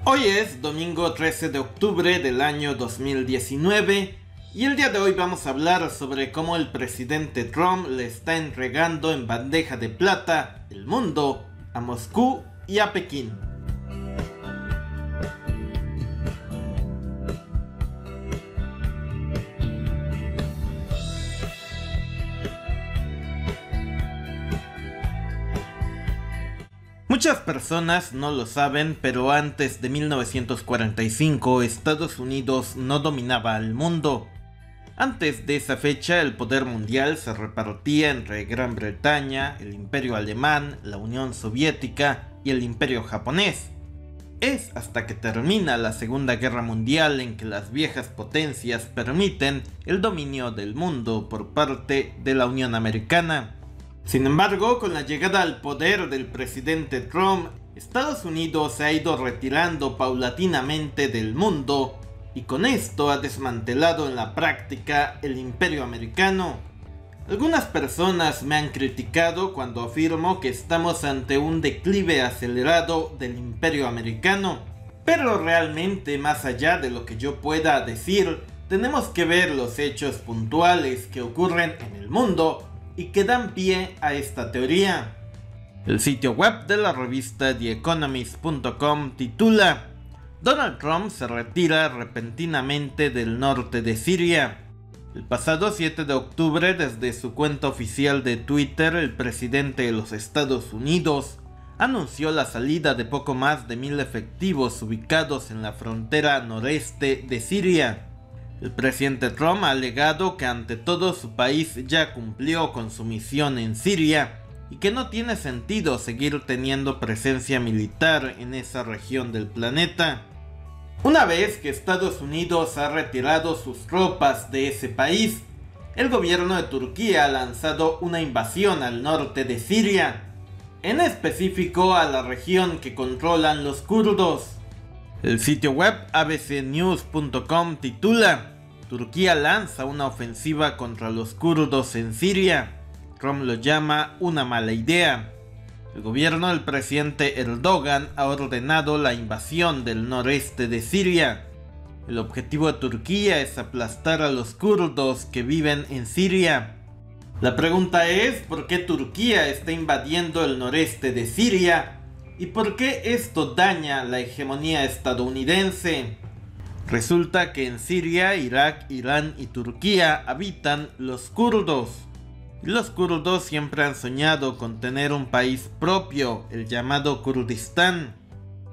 Hoy es domingo 13 de octubre del año 2019 y el día de hoy vamos a hablar sobre cómo el presidente Trump le está entregando en bandeja de plata el mundo a Moscú y a Pekín. Muchas personas no lo saben, pero antes de 1945 Estados Unidos no dominaba al mundo. Antes de esa fecha el poder mundial se repartía entre Gran Bretaña, el Imperio Alemán, la Unión Soviética y el Imperio Japonés. Es hasta que termina la Segunda Guerra Mundial en que las viejas potencias permiten el dominio del mundo por parte de la Unión Americana. Sin embargo, con la llegada al poder del presidente Trump, Estados Unidos se ha ido retirando paulatinamente del mundo y con esto ha desmantelado en la práctica el imperio americano. Algunas personas me han criticado cuando afirmo que estamos ante un declive acelerado del imperio americano, pero realmente, más allá de lo que yo pueda decir, tenemos que ver los hechos puntuales que ocurren en el mundo y que dan pie a esta teoría. El sitio web de la revista TheEconomist.com titula: Donald Trump se retira repentinamente del norte de Siria. El pasado 7 de octubre, desde su cuenta oficial de Twitter, el presidente de los Estados Unidos anunció la salida de poco más de 1000 efectivos ubicados en la frontera noreste de Siria. El presidente Trump ha alegado que ante todo su país ya cumplió con su misión en Siria y que no tiene sentido seguir teniendo presencia militar en esa región del planeta. Una vez que Estados Unidos ha retirado sus tropas de ese país, el gobierno de Turquía ha lanzado una invasión al norte de Siria, en específico a la región que controlan los kurdos. El sitio web abcnews.com titula: Turquía lanza una ofensiva contra los kurdos en Siria. Trump lo llama una mala idea. El gobierno del presidente Erdogan ha ordenado la invasión del noreste de Siria. El objetivo de Turquía es aplastar a los kurdos que viven en Siria. La pregunta es: ¿por qué Turquía está invadiendo el noreste de Siria? ¿Y por qué esto daña la hegemonía estadounidense? Resulta que en Siria, Irak, Irán y Turquía habitan los kurdos. Y los kurdos siempre han soñado con tener un país propio, el llamado Kurdistán.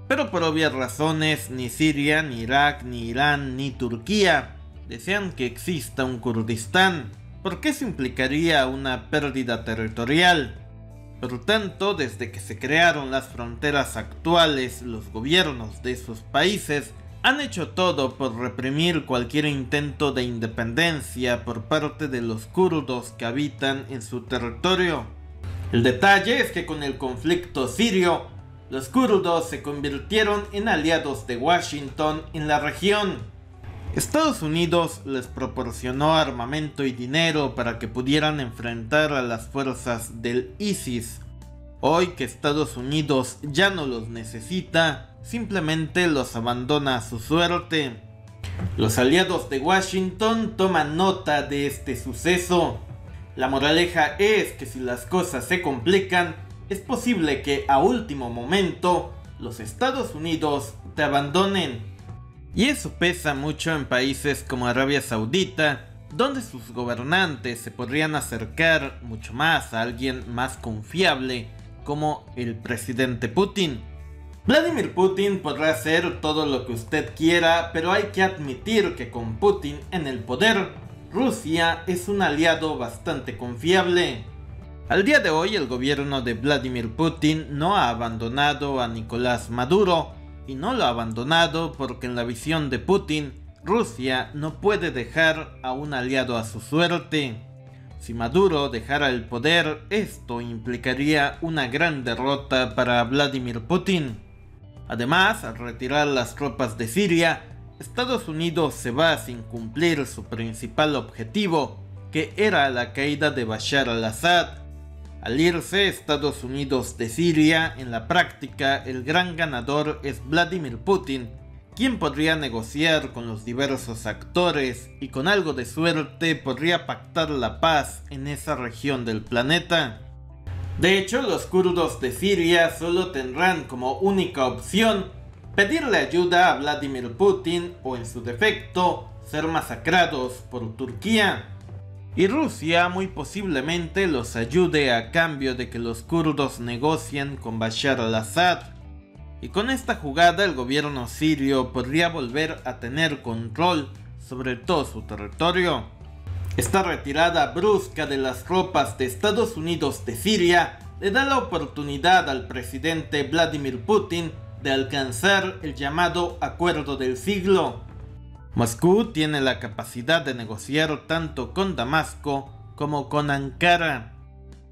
Pero por obvias razones, ni Siria, ni Irak, ni Irán, ni Turquía desean que exista un Kurdistán, porque eso implicaría una pérdida territorial. Por tanto, desde que se crearon las fronteras actuales, los gobiernos de esos países han hecho todo por reprimir cualquier intento de independencia por parte de los kurdos que habitan en su territorio. El detalle es que con el conflicto sirio, los kurdos se convirtieron en aliados de Washington en la región. Estados Unidos les proporcionó armamento y dinero para que pudieran enfrentar a las fuerzas del ISIS. Hoy que Estados Unidos ya no los necesita, simplemente los abandona a su suerte. Los aliados de Washington toman nota de este suceso. La moraleja es que si las cosas se complican, es posible que a último momento los Estados Unidos te abandonen. Y eso pesa mucho en países como Arabia Saudita, donde sus gobernantes se podrían acercar mucho más a alguien más confiable, como el presidente Putin. Vladimir Putin podrá hacer todo lo que usted quiera, pero hay que admitir que con Putin en el poder, Rusia es un aliado bastante confiable. Al día de hoy, el gobierno de Vladimir Putin no ha abandonado a Nicolás Maduro, y no lo ha abandonado porque en la visión de Putin, Rusia no puede dejar a un aliado a su suerte. Si Maduro dejara el poder, esto implicaría una gran derrota para Vladimir Putin. Además, al retirar las tropas de Siria, Estados Unidos se va sin cumplir su principal objetivo, que era la caída de Bashar al-Assad. Al irse Estados Unidos de Siria, en la práctica el gran ganador es Vladimir Putin, quien podría negociar con los diversos actores y con algo de suerte podría pactar la paz en esa región del planeta. De hecho, los kurdos de Siria solo tendrán como única opción pedirle ayuda a Vladimir Putin o, en su defecto, ser masacrados por Turquía. Y Rusia muy posiblemente los ayude a cambio de que los kurdos negocien con Bashar al-Assad. Y con esta jugada el gobierno sirio podría volver a tener control sobre todo su territorio. Esta retirada brusca de las tropas de Estados Unidos de Siria le da la oportunidad al presidente Vladimir Putin de alcanzar el llamado acuerdo del siglo. Moscú tiene la capacidad de negociar tanto con Damasco como con Ankara.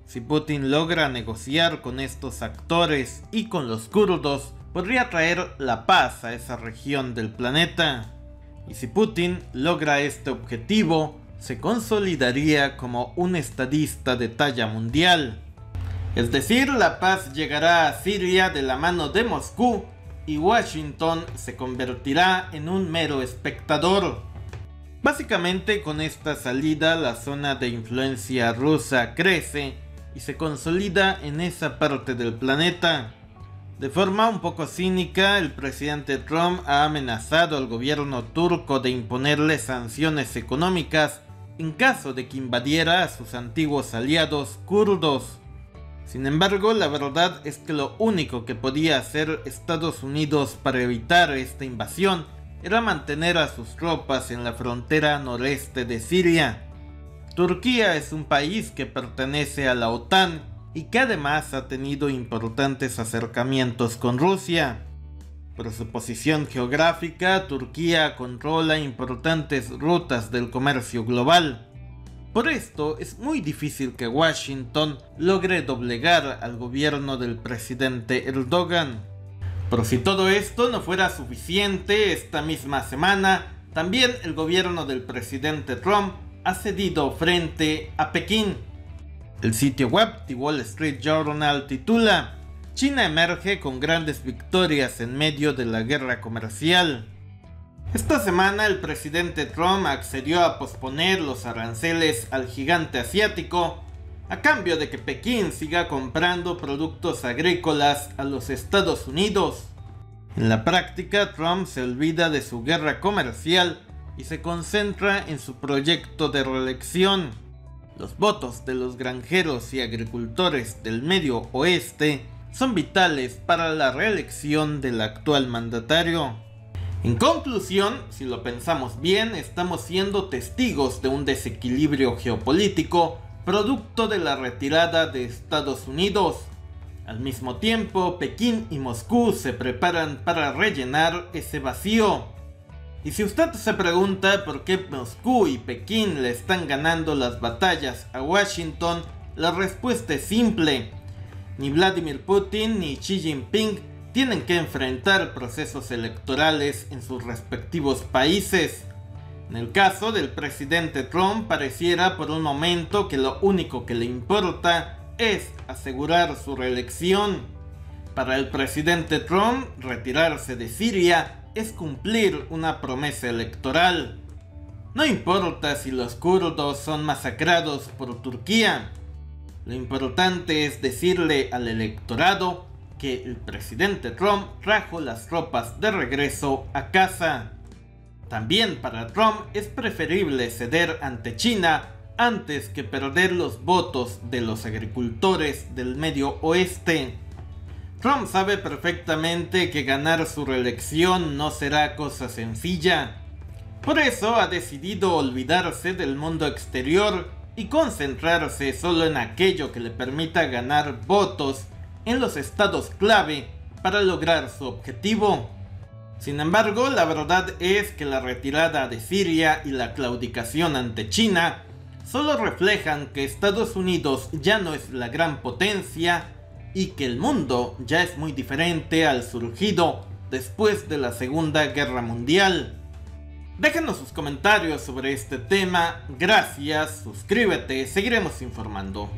Si Putin logra negociar con estos actores y con los kurdos, podría traer la paz a esa región del planeta. Y si Putin logra este objetivo, se consolidaría como un estadista de talla mundial. Es decir, la paz llegará a Siria de la mano de Moscú y Washington se convertirá en un mero espectador. Básicamente, con esta salida la zona de influencia rusa crece y se consolida en esa parte del planeta. De forma un poco cínica, el presidente Trump ha amenazado al gobierno turco de imponerle sanciones económicas en caso de que invadiera a sus antiguos aliados kurdos. Sin embargo, la verdad es que lo único que podía hacer Estados Unidos para evitar esta invasión era mantener a sus tropas en la frontera noreste de Siria. Turquía es un país que pertenece a la OTAN y que además ha tenido importantes acercamientos con Rusia. Por su posición geográfica, Turquía controla importantes rutas del comercio global. Por esto es muy difícil que Washington logre doblegar al gobierno del presidente Erdogan. Por si todo esto no fuera suficiente, esta misma semana también el gobierno del presidente Trump ha cedido frente a Pekín. El sitio web The Wall Street Journal titula: China emerge con grandes victorias en medio de la guerra comercial. Esta semana el presidente Trump accedió a posponer los aranceles al gigante asiático a cambio de que Pekín siga comprando productos agrícolas a los Estados Unidos. En la práctica, Trump se olvida de su guerra comercial y se concentra en su proyecto de reelección. Los votos de los granjeros y agricultores del Medio Oeste son vitales para la reelección del actual mandatario. En conclusión, si lo pensamos bien, estamos siendo testigos de un desequilibrio geopolítico producto de la retirada de Estados Unidos. Al mismo tiempo, Pekín y Moscú se preparan para rellenar ese vacío. Y si usted se pregunta por qué Moscú y Pekín le están ganando las batallas a Washington, la respuesta es simple. Ni Vladimir Putin ni Xi Jinping tienen que enfrentar procesos electorales en sus respectivos países. En el caso del presidente Trump, pareciera por un momento que lo único que le importa es asegurar su reelección. Para el presidente Trump, retirarse de Siria es cumplir una promesa electoral. No importa si los kurdos son masacrados por Turquía. Lo importante es decirle al electorado que el presidente Trump trajo las tropas de regreso a casa. También para Trump es preferible ceder ante China antes que perder los votos de los agricultores del Medio Oeste. Trump sabe perfectamente que ganar su reelección no será cosa sencilla. Por eso ha decidido olvidarse del mundo exterior y concentrarse solo en aquello que le permita ganar votos en los estados clave para lograr su objetivo. Sin embargo, la verdad es que la retirada de Siria y la claudicación ante China solo reflejan que Estados Unidos ya no es la gran potencia y que el mundo ya es muy diferente al surgido después de la Segunda Guerra Mundial. Déjanos sus comentarios sobre este tema, gracias, suscríbete, seguiremos informando.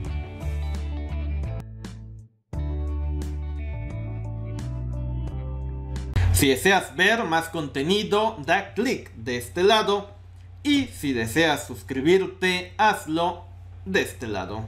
Si deseas ver más contenido, da clic de este lado. Y si deseas suscribirte, hazlo de este lado.